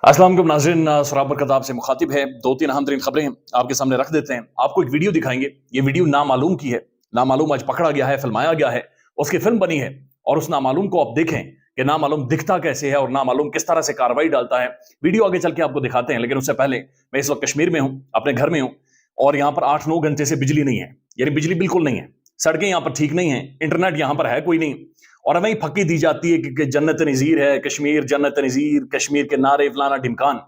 अस्सलाम वालेकुम नाज़रीन, सराब बरकत आपसे मुखातिब है। दो तीन अहम तरीन खबरें आपके सामने रख देते हैं। आपको एक वीडियो दिखाएंगे। ये वीडियो नामालूम की है। नामालूम आज पकड़ा गया है, फिल्माया गया है, उसकी फिल्म बनी है और उस नामालूम को आप देखें कि नामालूम दिखता कैसे है और नामालूम किस तरह से कार्रवाई डालता है। वीडियो आगे चल के आपको दिखाते हैं, लेकिन उससे पहले मैं इस वक्त कश्मीर में हूं, अपने घर में हूं और यहाँ पर 8-9 घंटे से बिजली नहीं है। यानी बिजली बिल्कुल नहीं है, सड़कें यहाँ पर ठीक नहीं है, इंटरनेट यहाँ पर है कोई नहीं और हमें फक्की दी जाती है कि जन्नत नज़ीर है कश्मीर, जन्नत नज़ीर कश्मीर के नारे फलाना ढिमकान।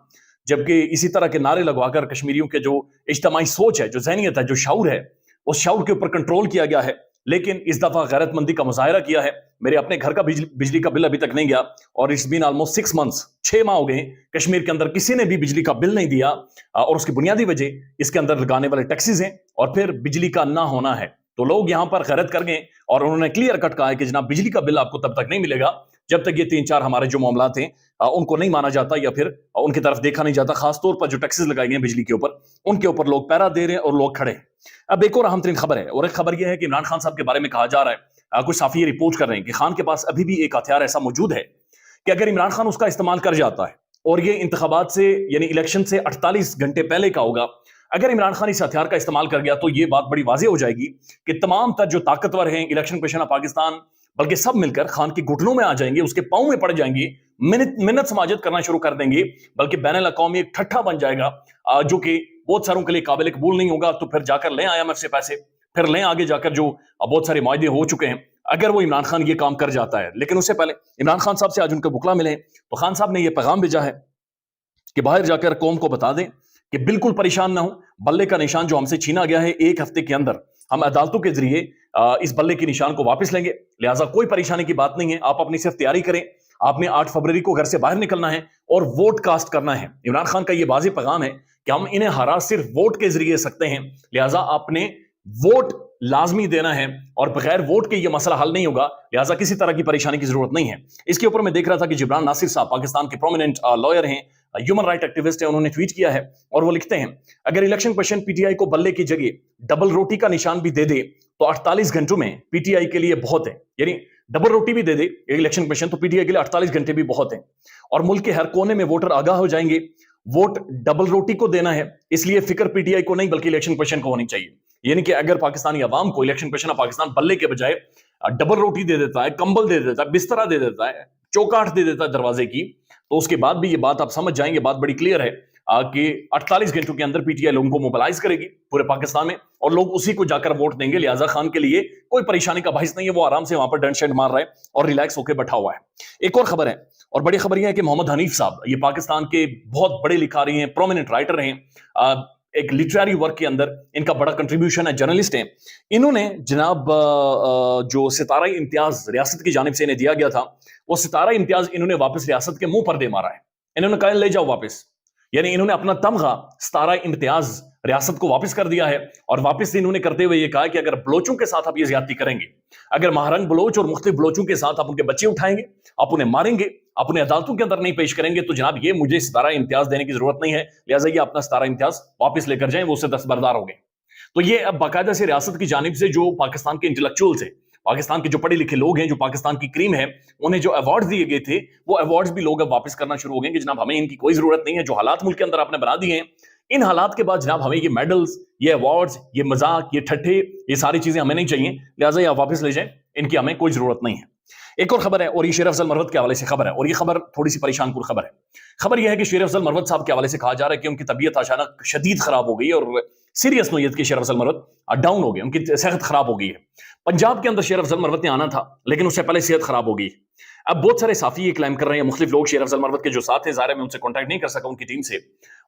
जबकि इसी तरह के नारे लगवाकर कश्मीरियों के जो इज्तमाही सोच है, जो ज़हनियत है, जो शऊर है, उस शऊर के ऊपर कंट्रोल किया गया है। लेकिन इस दफा गैरतमंदी का मुजाहरा किया है। मेरे अपने घर का बिजली का बिल अभी तक नहीं गया और इट्स बीन ऑलमोस्ट 6 मंथ्स, 6 माह हो गए कश्मीर के अंदर किसी ने भी बिजली का बिल नहीं दिया। और उसकी बुनियादी वजह इसके अंदर लगाने वाले टैक्सेस हैं और फिर बिजली का ना होना है। तो लोग यहां पर गैरत कर गए और उन्होंने क्लियर कट कहा है कि जनाब बिजली का बिल आपको तब तक नहीं मिलेगा जब तक ये 3-4 हमारे जो मामला थे उनको नहीं माना जाता या फिर उनकी तरफ देखा नहीं जाता। खासतौर पर जो टैक्सेस लगाए गए बिजली के ऊपर, उनके ऊपर लोग पैरा दे रहे हैं और लोग खड़े हैं। अब एक और अहम तरीन खबर है, और एक खबर यह है कि इमरान खान साहब के बारे में कहा जा रहा है, कुछ साफी रिपोर्ट कर रहे हैं कि खान के पास अभी भी एक हथियार ऐसा मौजूद है कि अगर इमरान खान उसका इस्तेमाल कर जाता है और ये इंतखाबात से यानी इलेक्शन से 48 घंटे पहले का होगा, अगर इमरान खान इस हथियार का इस्तेमाल कर गया तो ये बात बड़ी वाज़ेह हो जाएगी कि तमाम तर जो ताकतवर हैं इलेक्शन कमीशन ऑफ पाकिस्तान, बल्कि सब मिलकर खान के घुटनों में आ जाएंगे, उसके पांव में पड़ जाएंगे, मिन्नत समाजत करना शुरू कर देंगे, बल्कि बैनुल अक़वामी एक ठट्ठा बन जाएगा जो कि बहुत सारों के लिए काबिल कबूल नहीं होगा। तो फिर जाकर लें IMF से पैसे, फिर लें आगे जाकर जो बहुत सारे मुआहदे हो चुके हैं, अगर वो इमरान खान ये काम कर जाता है। लेकिन उससे पहले इमरान खान साहब से आज उनके बुकला मिले तो खान साहब ने यह पैगाम भेजा है कि बाहर जाकर कौम को बता दें कि बिल्कुल परेशान ना हो, बल्ले का निशान जो हमसे छीना गया है 1 हफ्ते के अंदर हम अदालतों के जरिए इस बल्ले के निशान को वापस लेंगे। लिहाजा कोई परेशानी की बात नहीं है, आप अपनी सिर्फ तैयारी करें। आपने 8 फरवरी को घर से बाहर निकलना है और वोट कास्ट करना है। इमरान खान का यह वाज़ेह पैगाम है कि हम इन्हें हरा सिर्फ वोट के जरिए सकते हैं, लिहाजा आपने वोट लाजमी देना है और बगैर वोट के ये मसला हल नहीं होगा। लिहाजा किसी तरह की परेशानी की जरूरत नहीं है। इसके ऊपर मैं देख रहा था कि जिब्रान नासिर साहब पाकिस्तान के प्रोमिनेंट लॉयर हैं, ह्यूमन राइट एक्टिविस्ट हैं, उन्होंने ट्वीट किया है और वो लिखते हैं अगर इलेक्शन कमीशन PTI को बल्ले की जगह डबल रोटी का निशान भी दे दे तो 48 घंटों में PTI के लिए बहुत है। यानी डबल रोटी भी दे दे इलेक्शन कमीशन तो PTI के लिए 48 घंटे भी बहुत है और मुल्क के हर कोने में वोटर आगाह हो जाएंगे। वोट डबल रोटी को देना है, इसलिए फिक्र PTI को नहीं बल्कि इलेक्शन कमीशन को होनी चाहिए। यानी कि अगर पाकिस्तानी अवाम को इलेक्शन कमीशन ऑफ पाकिस्तान बल्ले के बजाय डबल रोटी दे देता है, कंबल दे देता है, बिस्तरा दे देता है, चौकाट दे देता है दरवाजे की, तो उसके बाद भी ये बात आप समझ जाएंगे, बात बड़ी क्लियर है कि 48 घंटों के अंदर PTI लोगों को मोबिलाइज करेगी पूरे पाकिस्तान में और लोग उसी को जाकर वोट देंगे। लिहाजा खान के लिए कोई परेशानी का बाहिस नहीं है, वो आराम से वहां पर डंड शंड मार रहा है और रिलैक्स होकर बैठा हुआ है। एक और खबर है और बड़ी खबर यह है कि मोहम्मद हनीफ साहब, ये पाकिस्तान के बहुत बड़े लिखारी हैं, प्रोमिनेंट राइटर हैं, एक लिटरेरी वर्क के अंदर इनका बड़ा कंट्रीब्यूशन है, जर्नलिस्ट हैं। इन्होंने जनाब जो सितारा इम्तियाज रियासत की जानिब से इन्हें दिया गया था, वो सितारा इम्तियाज इन्होंने वापस रियासत के मुंह पर दे मारा है। इन्होंने कहा ले जाओ वापस, यानी इन्होंने अपना तमगा सितारा इम्तियाज रियासत को वापस कर दिया है और वापस इन्होंने करते हुए ये कहा कि अगर बलोचों के साथ आप ये ज्यादती करेंगे, अगर महारंग बलोच और मुख्तलिफ बलोचों के साथ आप उनके बच्चे उठाएंगे, आप उन्हें मारेंगे, अपने अदालतों के अंदर नहीं पेश करेंगे, तो जनाब ये मुझे सितारा इम्तियाज देने की जरूरत नहीं है, लिहाजा ये अपना सितारा इम्तियाज वापस लेकर जाएं। वो उससे दस्तबरदार हो गए। तो ये अब बाकायदा से रियासत की जानिब से जो पाकिस्तान के इंटेलेक्चुअल्स हैं, पाकिस्तान के जो पढ़े लिखे लोग हैं, जो पाकिस्तान की क्रीम है, उन्हें जो अवार्ड दिए गए थे वो अवार्ड्स भी लोग अब वापस करना शुरू हो गए कि जनाब हमें इनकी कोई जरूरत नहीं है। जो हालात मुल्क के अंदर आपने बना दिए हैं, इन हालात के बाद जनाब हमें ये मेडल्स, ये अवार्ड्स, ये मजाक, ये ठट्ठे, ये सारी चीजें हमें नहीं चाहिए, लिहाजा ये आप वापस ले जाएं, इनकी हमें कोई जरूरत नहीं है। एक और खबर है और ये शेर अफजल मरवत के हवाले से खबर है और ये खबर थोड़ी सी परेशान कुन खबर है। खबर यह है कि शेर अफजल मरवत साहब के हवाले से कहा जा रहा है कि उनकी तबीयत अचानक शदीद खराब हो गई और सीरियस नोयत के शेर अफजल मरवत डाउन हो गए, उनकी सेहत खराब हो गई है। पंजाब के अंदर शेर अफजल मरवत ने आना था लेकिन उससे पहले सेहत खराब हो गई। अब बहुत सारे साफी ये क्लेम कर रहे हैं, मुख्तलिफ लोग शेर अफजल मरवत के जो साथ हैं, ज़ाहिर है मैं उनसे कॉन्टैक्ट नहीं कर सका उनकी टीम से,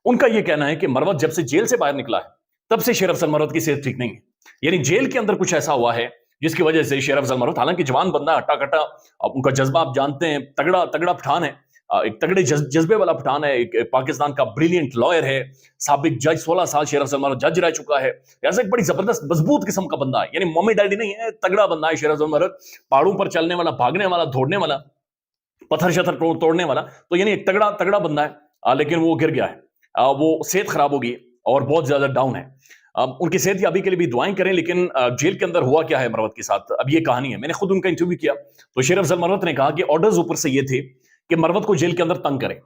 उनका यह कहना है कि मरवत जब से जेल से बाहर निकला है तब से शेर अफजल मरवत की सेहत ठीक नहीं है। यानी जेल के अंदर कुछ ऐसा हुआ है जिसकी वजह से शेर अफजल मरवत, हालांकि जवान बंदा, हट्टा कट्टा, उनका जज्बा आप जानते हैं, तगड़ा तगड़ा पठान है, एक तगड़े जज्बे वाला पठान है, एक पाकिस्तान का ब्रिलियंट लॉयर है, साबिक जज, 16 साल शेर अफजल मरवत जज रह चुका है। ऐसा एक बड़ी जबरदस्त मजबूत किस्म का बंदा है, यानी मम्मी डैडी नहीं है, तगड़ा बंदा है शेर अफजल मरवत, पहाड़ों पर चलने वाला, भागने वाला, दौड़ने वाला, पत्थर शत्थर तोड़ने वाला, तो यानी एक तगड़ा तगड़ा बंदा है। लेकिन वो गिर गया है, वो सेहत खराब हो गई और बहुत ज्यादा डाउन है। उनकी सेहत याबी के लिए भी दुआएं करें। लेकिन जेल के अंदर हुआ क्या है मरवत के साथ, अब ये कहानी है। मैंने खुद उनका इंटरव्यू किया तो शेर अफजल मरवत ने कहा कि ऑर्डर्स ऊपर से ये थे कि मरवत को जेल के अंदर तंग करें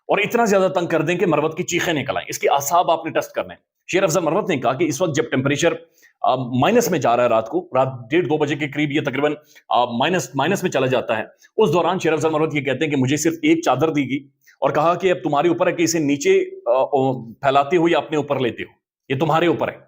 اور اتنا زیادہ تنگ کر دیں کہ مروت کی چیخیں نکل آئیں. اس کے اعصاب آپ نے ٹیسٹ کرنے ہیں. شیر افضل مروت نے کہا کہ اس وقت جب ٹیمپریچر مائنس میں جا رہا ہے، رات 1:30-2 بجے کے قریب یہ تقریباً مائنس میں چلا جاتا ہے، اس دوران شیر افضل مروت یہ کہتے ہیں کہ مجھے صرف ایک چادر دی گئی اور کہا کہ اب تمہارے اوپر ہے کہ اسے نیچے پھیلاتے ہو یا اپنے اوپر لیتے ہو، یہ تمہارے اوپر ہے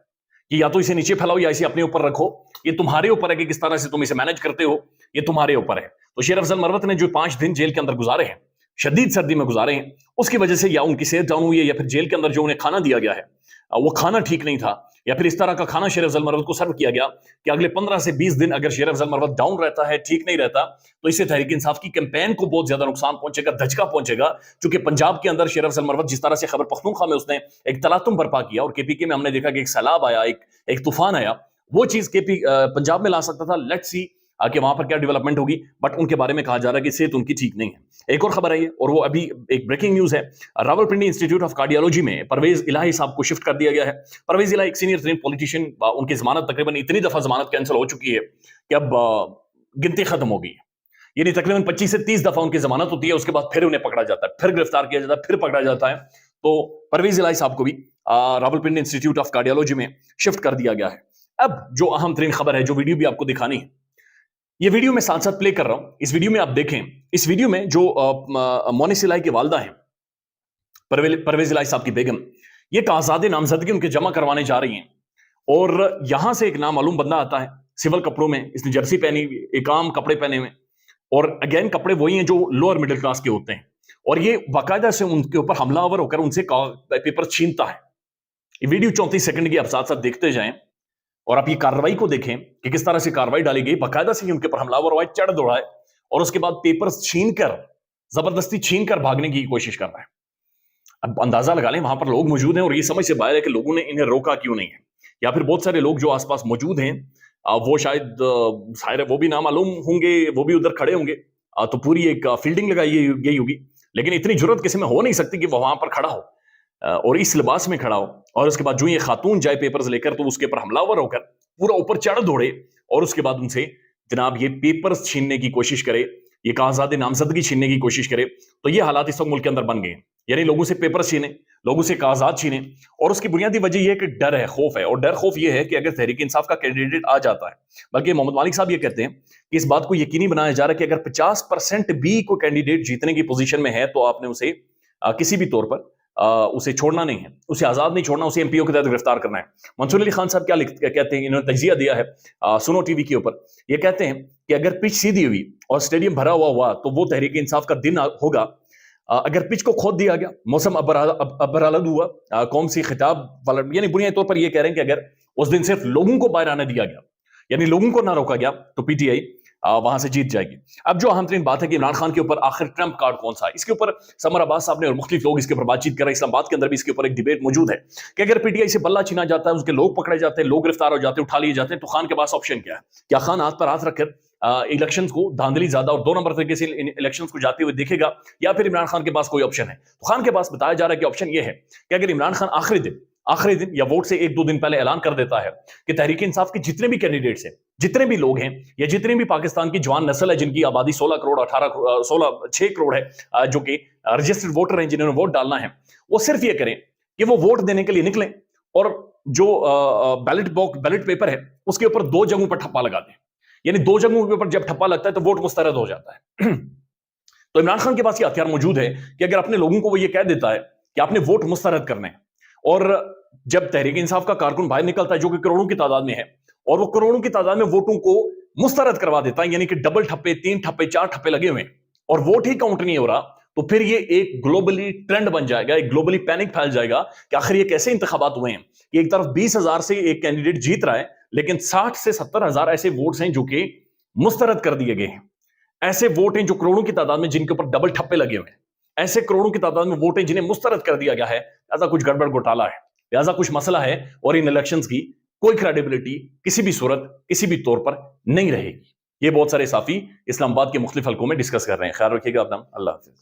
کہ یا تو اسے نیچے پھیلاؤ یا اسے اپنے اوپر رکھو، یہ تمہارے اوپر ہے کہ کس طرح سے تم اسے مینج کرتے ہو، یہ تمہارے اوپر ہے. تو شیر افضل مروت نے جو 5 دن جیل کے اندر گزارے ہیں، شدید سردی میں گزارے ہیں، اس کی وجہ سے یا ان کی صحت ڈاؤن ہوئی ہے یا پھر جیل کے اندر جو انہیں کھانا دیا گیا ہے وہ کھانا ٹھیک نہیں تھا، یا پھر اس طرح کا کھانا شیر افضل مروت کو سرو کیا گیا کہ اگلے 15 سے 20 دن اگر شیر افضل مروت ڈاؤن رہتا ہے، ٹھیک نہیں رہتا، تو اس سے تحریک انصاف کی کیمپین کو بہت زیادہ نقصان پہنچے گا، دھچکا پہنچے گا. چونکہ پنجاب کے اندر شیر افضل مروت جس طرح سے خیبر پختونخوا میں اس نے ایک تلاطم برپا کیا اور کے پی کے میں ہم نے دیکھا کہ ایک سیلاب آیا، ایک طوفان آیا، وہ چیز پنجاب میں لا سکتا تھا. لیٹ سی کہ وہاں پر کیا ڈیولپمنٹ ہوگی، بٹ ان کے بارے میں کہا جا رہا ہے کہ صحت ان کی ٹھیک نہیں ہے. ایک اور خبر ہے اور وہ ابھی ایک بریکنگ نیوز ہے. راولپنڈی انسٹیٹیوٹ آف کارڈیالوجی میں پرویز الہی صاحب کو شفٹ کر دیا گیا ہے. پرویز الہی ایک سینئر ترین پولیٹیشین، ان کی ضمانت تقریباً اتنی دفعہ ضمانت کینسل ہو چکی ہے کہ اب گنتی ختم ہو گئی ہے. یعنی تقریباً 25 سے 30 دفعہ ان کی ضمانت ہوتی ہے، اس کے بعد پھر انہیں پکڑا جاتا ہے، پھر گرفتار کیا جاتا ہے، پھر پکڑا جاتا ہے. تو پرویز الہی صاحب کو بھی راولپنڈی انسٹیٹیوٹ آف کارڈیالوجی میں شفٹ کر دیا گیا ہے. اب جو اہم ترین خبر ہے، جو ویڈیو بھی آپ کو دکھانی ہے، یہ ویڈیو میں ساتھ ساتھ پلے کر رہا ہوں. اس ویڈیو میں آپ دیکھیں، اس ویڈیو میں جو مونس الہی کی والدہ ہیں، پرویز الہی صاحب کی بیگم، یہ ایک آزاد نامزدگی ان کے جمع کروانے جا رہی ہیں اور یہاں سے ایک نامعلوم بندہ آتا ہے سول کپڑوں میں، اس نے جرسی پہنی، ایک عام کپڑے پہنے ہوئے، اور اگین کپڑے وہی ہیں جو لوور مڈل کلاس کے ہوتے ہیں، اور یہ باقاعدہ سے ان کے اوپر حملہ آور ہو کر ان سے پیپر چھینتا ہے. یہ ویڈیو 34 سیکنڈ کی، آپ ساتھ ساتھ دیکھتے جائیں اور آپ یہ کارروائی کو دیکھیں کہ کس طرح سے کارروائی ڈالی گئی. باقاعدہ سے ان کے اوپر حملہ آور ہوا ہے، چڑھ دوڑا ہے اور اس کے بعد پیپرز چھین کر، زبردستی چھین کر بھاگنے کی کوشش کر رہا ہے. اب اندازہ لگا لیں وہاں پر لوگ موجود ہیں اور یہ سمجھ سے باہر ہے کہ لوگوں نے انہیں روکا کیوں نہیں ہے، یا پھر بہت سارے لوگ جو آس پاس موجود ہیں وہ شاید ظاہر ہے وہ بھی نامعلوم ہوں گے، وہ بھی ادھر کھڑے ہوں گے، تو پوری ایک فیلڈنگ لگائی گئی ہوگی، لیکن اتنی جرت کسی میں ہو نہیں سکتی کہ وہ وہاں پر کھڑا ہو اور اس لباس میں کھڑا ہو، اور اس کے بعد جو یہ خاتون جائے پیپرز لے کر تو اس کے اوپر حملہ آور ہو کر پورا اوپر چڑھ دوڑے اور اس کے بعد ان سے جناب یہ پیپرز چھیننے کی کوشش کرے، یہ آزاد نامزدگی چھیننے کی کوشش کرے. تو یہ حالات اس وقت ملک کے اندر بن گئے ہیں، یعنی لوگوں سے پیپرز چھینے، لوگوں سے کاغذات چھینے، اور اس کی بنیادی وجہ یہ ہے کہ ڈر ہے، خوف ہے، اور ڈر خوف یہ ہے کہ اگر تحریک انصاف کا کینڈیڈیٹ آ جاتا ہے، بلکہ محمد مالک صاحب یہ کہتے ہیں کہ اس بات کو یقینی بنایا جا رہا ہے کہ اگر 50% بھی کوئی کینڈیڈیٹ جیتنے کی پوزیشن میں ہے تو آپ نے اسے کسی بھی طور پر اسے چھوڑنا نہیں ہے، اسے آزاد نہیں چھوڑنا، اسے MP O کے تحت گرفتار کرنا ہے. منصور علی خان صاحب کیا کہتے ہیں، انہوں نے تجزیہ دیا ہے سنو ٹی وی کے اوپر، یہ کہتے ہیں کہ اگر پچ سیدھی ہوئی اور اسٹیڈیم بھرا ہوا تو وہ تحریک انصاف کا دن ہوگا. اگر پچ کو کھود دیا گیا، موسم ابرالد ہوا، قوم سی خطاب والا، یعنی بنیادی طور پر یہ کہہ رہے ہیں کہ اگر اس دن صرف لوگوں کو باہر آنے دیا گیا، یعنی لوگوں کو نہ روکا گیا، تو PTI وہاں سے جیت جائے گی. اب جو اہم ترین بات ہے کہ عمران خان کے اوپر آخر ٹرمپ کارڈ کون سا ہے، اس کے اوپر سمر عباس صاحب نے اور مختلف لوگ اس کے اوپر بات چیت کر رہے ہیں. اسلام آباد کے اندر بھی اس کے اوپر ایک ڈیبیٹ موجود ہے کہ اگر PTI سے بلہ چھینا جاتا ہے، اس کے لوگ پکڑے جاتے ہیں، لوگ گرفتار ہو جاتے ہیں، اٹھا لیے جاتے ہیں، تو خان کے پاس آپشن کیا ہے؟ کیا خان ہاتھ پر ہاتھ رکھ کر الیکشنز کو دھاندلی زیادہ اور 2 نمبر طریقے سے الیکشنز کو جاتے ہوئے دیکھے گا، یا پھر عمران خان کے پاس کوئی آپشن ہے؟ تو خان کے پاس بتایا جا رہا ہے کہ آپشن یہ ہے کہ اگر عمران خان آخری دن یا ووٹ سے 1-2 دن پہلے اعلان کر دیتا ہے کہ تحریک انصاف کے جتنے بھی کینڈیڈیٹس ہیں، جتنے بھی لوگ ہیں، یا جتنے بھی پاکستان کی جوان نسل ہے جن کی آبادی 6 کروڑ ہے، جو کہ رجسٹرڈ ووٹر ہیں جنہوں نے ووٹ ڈالنا ہے، وہ صرف یہ کریں کہ وہ ووٹ دینے کے لیے نکلیں اور جو بیلٹ پیپر ہے اس کے اوپر 2 جگہوں پر ٹھپا لگا دیں. یعنی 2 جگہوں کے اوپر جب ٹھپا لگتا ہے تو ووٹ مسترد ہو جاتا ہے. تو عمران خان کے پاس یہ ہتھیار موجود ہے کہ اگر اپنے لوگوں کو وہ یہ کہہ دیتا ہے کہ آپ نے ووٹ مسترد کرنے ہیں، اور جب تحریک انصاف کا کارکن باہر نکلتا ہے جو کہ کروڑوں کی تعداد میں ہے، اور وہ کروڑوں کی تعداد میں ووٹوں کو مسترد کروا دیتا ہے، یعنی کہ ڈبل ٹھپے، 3 ٹھپے، 4 ٹھپے لگے ہوئے ہیں، اور ووٹ ہی کاؤنٹ نہیں ہو رہا، تو پھر یہ ایک گلوبلی ٹرینڈ بن جائے گا، ایک گلوبلی پینک پھیل جائے گا کہ آخر یہ کیسے انتخابات ہوئے ہیں کہ ایک طرف 20,000 سے ایک کینڈیڈیٹ جیت رہا ہے، لیکن 60 سے 70,000 ایسے ووٹس ہیں جو کہ مسترد کر دیے گئے ہیں. ایسے ووٹ ہیں جو کروڑوں کی تعداد میں جن کے اوپر ڈبل ٹھپے لگے ہوئے ہیں، ایسے کروڑوں کی تعداد میں ووٹ ہیں جنہیں مسترد کر دیا گیا ہے. ایسا کچھ گڑبڑ گھوٹالا ہے، لہذا کچھ مسئلہ ہے، اور ان الیکشنز کی کوئی کریڈیبلٹی کسی بھی صورت کسی بھی طور پر نہیں رہے گی. یہ بہت سارے صحافی اسلام آباد کے مختلف حلقوں میں ڈسکس کر رہے ہیں. خیال رکھیے گا اپنا. اللہ حافظ.